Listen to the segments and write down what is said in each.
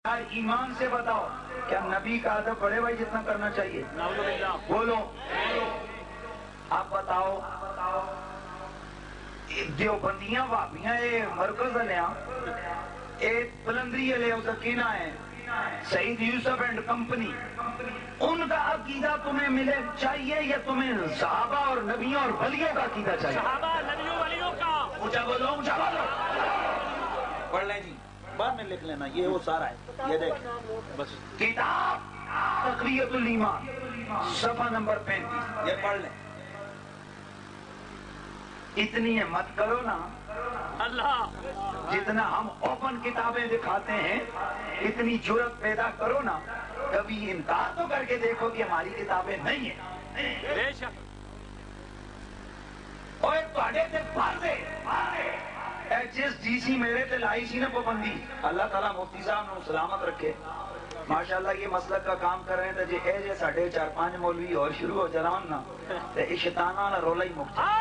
یار ایمان سے بتاؤ کیا نبی کا ادب بڑے بھائی جتنا کرنا چاہیے؟ بولو آپ بتاؤ دیوبندیاں وابیاں مرکز لیا بلندری لیا سکینہ ہے سعید یوسف اینڈ کمپنی، ان کا عقیدہ تمہیں ملے چاہیے یا تمہیں صحابہ اور نبیوں اور ولیوں کا عقیدہ چاہیے؟ صحابہ نبیوں ولیوں کا۔ اونچا بولو اونچا بولو، پڑھ لیں جی بعد میں لکھ لینا، یہ وہ سارا ہے، یہ دیکھیں بس کتاب تقویۃ الایمان صفحہ نمبر 35، یہ پڑھ لیں۔ اتنی ہمت کرو نا اللہ، جتنا ہم اوپن کتابیں دکھاتے ہیں اتنی جرأت پیدا کرو نا، کبھی انکار تو کر کے دیکھو کہ ہماری کتابیں نہیں ہیں۔ بے شک اور تواڈے تے فرض ہے جس ڈی سی میرے تے لائی سی نا پابندی، اللہ تعالیٰ مفتی صاحب نے سلامت رکھے، ماشاءاللہ یہ مسلک کا کام کر رہے ہیں، تو جی اے جے ساڑھے 4-5 مولوی اور شروع ہو جلان نا تو یہ شیطان والا رولا ہی مک جائے۔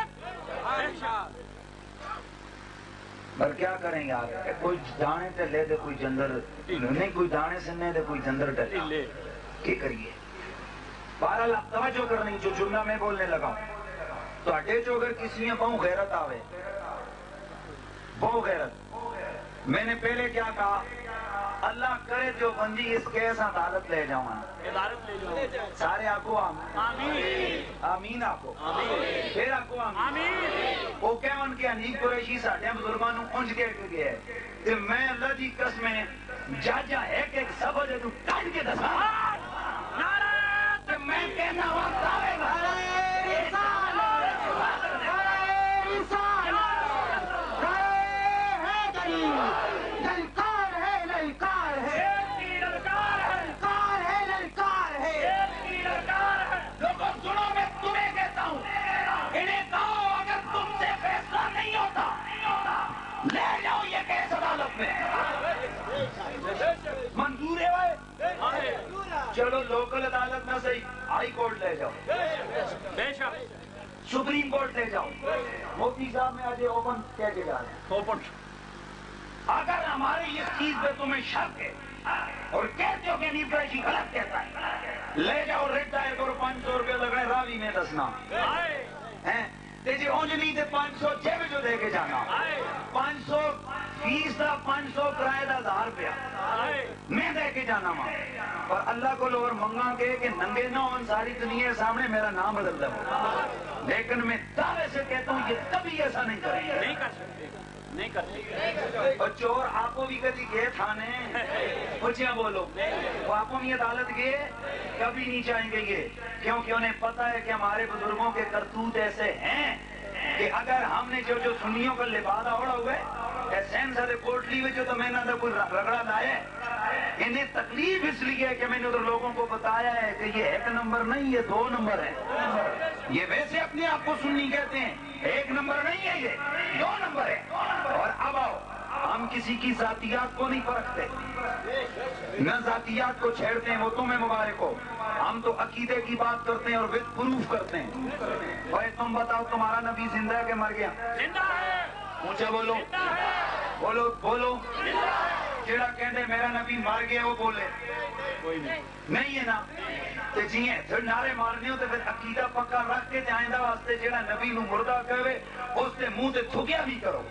پر کیا کریں گے آپ، کوئی دانے تے لے دے کوئی جندر نہیں، کوئی دانے سننے دے کوئی جندر ڈلے، کی کریے؟ بہرحال آپ توجہ کرنی، جو جملہ میں بولنے لگا ہوں تو اٹھے جو اگر کسی میں بہو غیرت آوے، بہو غیرت، میں نے پہلے کیا کہا، اللہ کرے جو بندی اس کیس عدالت لے جاؤں، سارے آکو آمین، آمین آکو، پھر آکو آمین۔ وہ کیا ان کے انیق قریشی ساڑھے بزرگانوں انج کے گئے کہ میں اللہ دی قسمیں جاجا ہے کہ ایک سب جو کٹ کے دسا کہ میں کہنا وقت آئے گا منظور ہے بھائی، چلو لوکل عدالت نہ صحیح، ہائی کورٹ لے جاؤ، بے شک سپریم کورٹ لے جاؤ، مفتی صاحب میں آج اوپن کہہ کے جا رہے ہیں۔ اگر ہماری اس چیز پہ تمہیں شک ہے اور کہتے ہو کہ نیب قریشی غلط کہتا ہے، لے جاؤ ریٹ دائر کرو، 500 روپے لگائے راوی میں دسنا جی اونجلی تے 500 جیب جو دے کے جانا، 500 فیس دا 500 کرائے دا 1000 روپیہ میں دے کے جانا ماں، اور اللہ کو لوگ منگا کے کہ ننگے نہ ہوں ساری دنیا سامنے میرا نام بدل دے، لیکن میں دعوے سے کہتا ہوں یہ کبھی ایسا نہیں کریں گے، نہیں کر سکتے، نہیں کر سکتے۔ اور چور آپ کو بھی کبھی گئے تھانے، اچھا بولو، وہ آپ کو بھی عدالت گئے، کبھی نہیں چاہیں گے یہ، کیونکہ انہیں پتا ہے کہ ہمارے بزرگوں کے کرتوت ایسے ہیں کہ اگر ہم نے جو سنیوں کا لبادہ اوڑا ہوئے سین سارے کوٹلی میں جو تو میں نہ کوئی رگڑا لائے، انہیں تکلیف اس لیے ہے کہ میں نے ادھر لوگوں کو بتایا ہے کہ یہ 1 نمبر نہیں، یہ 2 نمبر ہے، یہ ویسے اپنے آپ کو سنی کہتے ہیں، 1 نمبر نہیں ہے، یہ 2 نمبر ہے۔ اور اب آؤ، ہم کسی کی ذاتیات کو نہیں پرکھتے، نہ ذاتیات کو چھیڑتے ہیں، وہ تمہیں مبارک ہو، ہم تو عقیدے کی بات کرتے ہیں اور وتھ پروف کرتے ہیں۔ اور تم بتاؤ تمہارا نبی زندہ ہے کہ مر گیا؟ زندہ ہے، اونچا بولو، بولو بولو، جیڑا کہنے میرا نبی مر گیا وہ بولے کوئی نہیں ہے نا، تو جی ہیں پھر نعرے مارنے ہو تو پھر عقیدہ پکا رکھ کے آئندہ واسطے جیڑا نبی نو مردہ کہوے اس تے منہ تے تھکیا بھی کرو،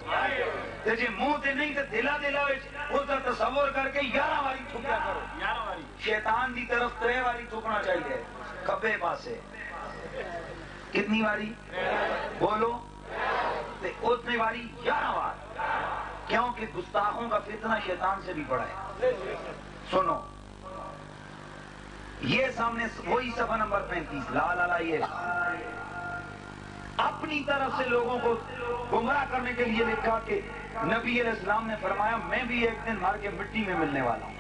تو جی منہ تے نہیں تو دلا اس کا تصور کر کے 11 واری تھکیا کرو، شیطان دی طرف 3 واری تھکنا چاہیے، کھبے پاسے کتنی واری بولو، اتنی واری 11 بار، کیونکہ گستاخوں کا فتنہ شیطان سے بھی بڑا ہے۔ سنو یہ سامنے وہی صفحہ نمبر 35، لا لا لا، یہ اپنی طرف سے لوگوں کو گمراہ کرنے کے لیے لکھا کہ نبی علیہ السلام نے فرمایا میں بھی ایک دن مر کے مٹی میں ملنے والا ہوں،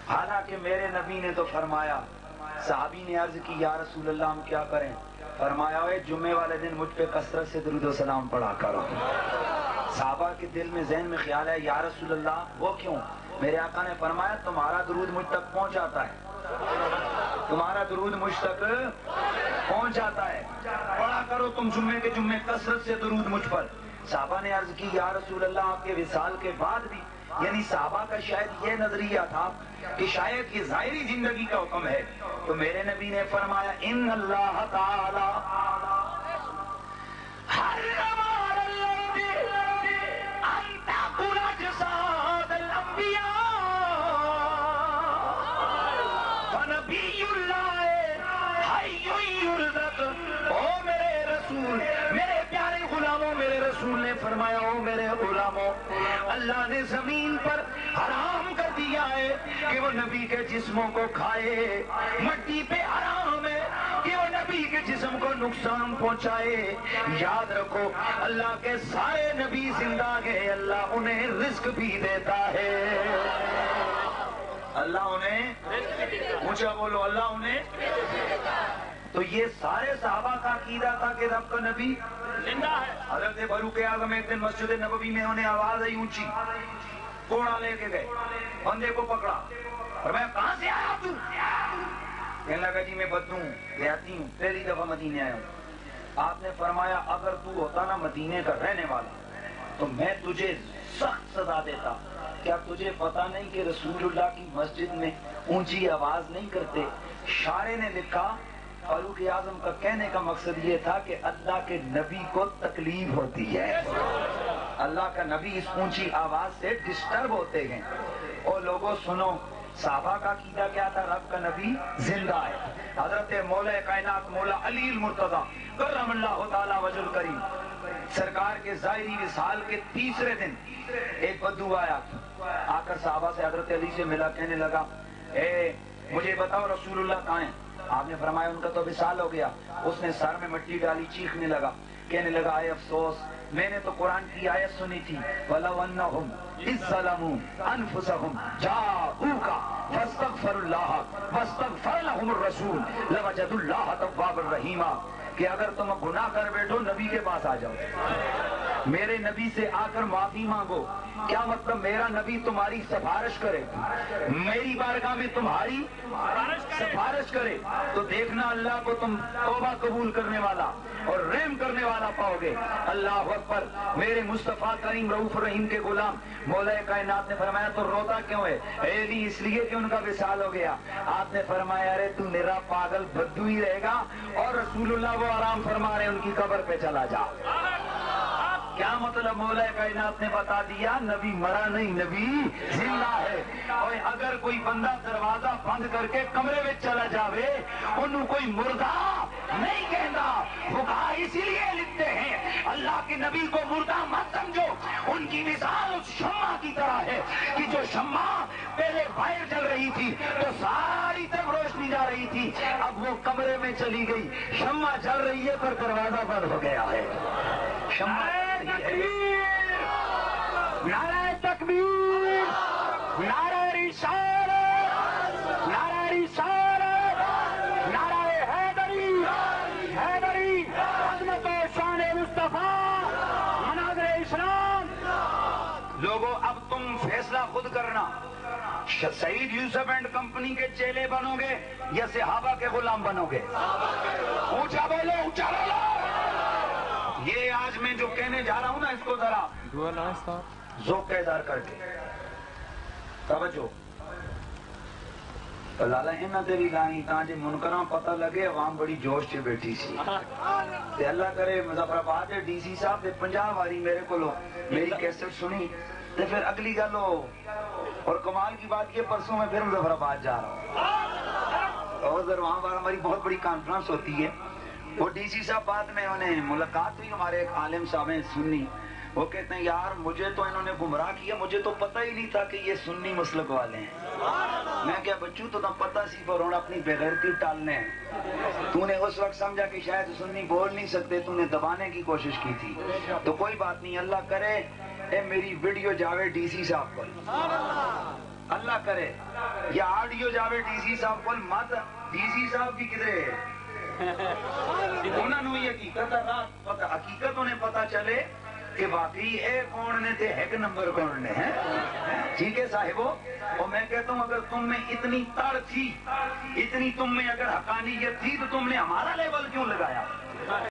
حالانکہ میرے نبی نے تو فرمایا، صحابی نے عرض کی یا رسول اللہ ہم کیا کریں؟ فرمایا ہوئے جمعے والے دن مجھ پہ کثرت سے درود و سلام پڑھا کرو۔ صحابہ کے دل میں ذہن میں خیال ہے یا رسول اللہ وہ کیوں؟ میرے آقا نے فرمایا تمہارا درود مجھ تک پہنچاتا ہے، تمہارا درود مجھ تک پہنچاتا ہے، پڑھا کرو تم جمعے کے جمعے کثرت سے درود مجھ پر۔ صحابہ نے عرض کی یا رسول اللہ آپ کے وصال کے بعد بھی یعنی صحابہ کا شاید یہ نظریہ تھا کہ شاید یہ ظاہری زندگی کا حکم ہے، تو میرے نبی نے فرمایا ان اللہ تعالی حرم علی الارض ان تاکل اجساد الانبیاء فنبی اللہ حی یرزق۔ او میرے رسول، میرے پیارے غلاموں، میرے رسول نے فرمایا او میرے غلاموں، اللہ نے زمین پر حرام کر دیا ہے کہ وہ نبی کے جسموں کو کھائے، مٹی پہ حرام ہے کہ وہ نبی کے جسم کو نقصان پہنچائے۔ یاد رکھو اللہ کے سارے نبی زندہ گئے، اللہ انہیں رزق بھی دیتا ہے، اللہ انہیں اونچا بولو، اللہ انہیں۔ تو یہ سارے صحابہ کا عقیدہ تھا کہ رب کا نبی زندہ ہے۔ حضرت فاروق اعظم ایک دن مسجد نبوی میں انہیں آواز آئی اونچی، کوڑا لے کے گئے، بندے کو پکڑا اور میں کہاں سے آیا تو؟ کہنے لگا جی میں بدو ہوں، دیہاتی ہوں، پہلی دفعہ مدینے آیا ہوں۔ آپ نے فرمایا اگر تو ہوتا نا مدینے کا رہنے والا تو میں تجھے سخت سزا دیتا۔ کیا تجھے پتا نہیں کہ رسول اللہ کی مسجد میں اونچی آواز نہیں کرتے؟ شاعر نے لکھا فاروق اعظم کا کہنے کا مقصد یہ تھا کہ اللہ کے نبی کو تکلیف ہوتی ہے، اللہ کا نبی اس اونچی آواز سے ڈسٹرب ہوتے ہیں۔ اور لوگوں سنو، صحابہ کا عقیدہ کیا تھا؟ رب کا نبی زندہ ہے۔ حضرت مولا کائنات مولا علی المرتضیٰ کرم اللہ تعالی وجہ الکریم سرکار کے ظاہری وصال کے تیسرے دن ایک بدو آیا، آ کر صحابہ سے حضرت علی سے ملا، کہنے لگا اے مجھے بتاؤ رسول اللہ کہاں ہیں؟ آپ نے فرمایا ان کا تو وصال ہو گیا۔ اس نے سر میں مٹی ڈالی، چیخنے لگا، کہنے لگا اے افسوس، میں نے تو قرآن کی آیت سنی تھی وَلَوْ أَنَّهُمْ إِذْ ظَلَمُوا أَنفُسَهُمْ جَاءُوكَ فَاسْتَغْفَرُوا اللَّهَ وَاسْتَغْفَرَ لَهُمُ الرَّسُولُ لَوَجَدُوا اللَّهَ تَوَّابًا رَحِيمًا، کہ اگر تم گناہ کر بیٹھو نبی کے پاس آ جاؤ، میرے نبی سے آ کر معافی مانگو۔ کیا مطلب؟ میرا نبی تمہاری سفارش کرے، میری بارگاہ میں تمہاری سفارش کرے تو دیکھنا اللہ کو تم توبہ قبول کرنے والا اور رحم کرنے والا پاؤ گے۔ اللہ اکبر۔ میرے مصطفیٰ کریم رؤوف رحیم کے غلام مولا کائنات نے فرمایا تو روتا کیوں ہے؟ اے علی اس لیے کہ ان کا وصال ہو گیا۔ آپ نے فرمایا ارے تو میرا پاگل بدو ہی رہے گا، اور رسول اللہ وہ آرام فرما رہے ان کی قبر پہ چلا جا۔ کیا مطلب؟ مولا کائنات نے بتا دیا نبی مرا نہیں، نبی زندہ ہے۔ اور اگر کوئی بندہ دروازہ بند کر کے کمرے میں چلا جاوے انہوں کوئی مردہ نہیں کہنا۔ فقہا اسی لیے لکھتے ہیں اللہ کے نبی کو مردہ مت سمجھو، ان کی مثال اس شمع کی طرح ہے کہ جو شمع پہلے باہر جل رہی تھی تو ساری طرف روشنی جا رہی تھی، اب وہ کمرے میں چلی گئی، شمع جل رہی ہے پر دروازہ بند ہو گیا ہے۔ شمع نعرہ تکبیر، نعرہ رسالت، نعرہ رسالت، نعرہ حیدری، حیدری، عظمت و شان مصطفیٰ، مناظر اسلام۔ لوگوں اب تم فیصلہ خود کرنا، سعید یوسف اینڈ کمپنی کے چیلے بنو گے یا صحابہ کے غلام بنو گے؟ اونچا بولو، اونچا بولو۔ یہ آج میں جو کہنے جا رہا ہوں نا اس کو ذرا ذوق دار کر کے توجہ۔ لالا انہاں تے بھی لائیں تاں جے منکراں پتہ لگے عوام بڑی جوش چ بیٹھی سی تے اللہ کرے مظفر آباد دے ڈی سی صاحب نے 50 واری میرے کولو میری کیسٹ سنی تے پھر اگلی گل ہو۔ اور کمال کی بات یہ پرسوں میں پھر مظفر آباد جا رہا ہوں اور ادھر وہاں پر ہماری بہت بڑی کانفرنس ہوتی ہے۔ وہ ڈی سی صاحب بعد میں انہیں ملاقات ہوئی، ہمارے ایک عالم صاحب ہیں سنی، وہ کہتے ہیں یار مجھے تو انہوں نے گمراہ کیا، مجھے تو پتہ ہی نہیں تھا کہ یہ سنی مسلک والے ہیں۔ میں کیا بچوں تو پتہ سی پر انہوں اپنی بغیرتی ٹالنے ہیں، تو نے اس وقت سمجھا کہ شاید سنی بول نہیں سکتے، تو نے دبانے کی کوشش کی تھی۔ تو کوئی بات نہیں، اللہ کرے اے میری ویڈیو جاوے ڈی سی صاحب کو، اللہ کرے یا آڈیو جاوے ڈی سی صاحب کو، مت ڈی سی صاحب بھی کدھرے انہوں نے حقیقت انہیں پتا چلے کہ واقعی اے کون نے تے ایک نمبر کون نے ہیں۔ ٹھیک ہے صاحبو، اور میں کہتا ہوں اگر تم میں اتنی تڑ تھی، اتنی تم میں اگر حقانیت تھی تو تم نے ہمارا لیبل کیوں لگایا؟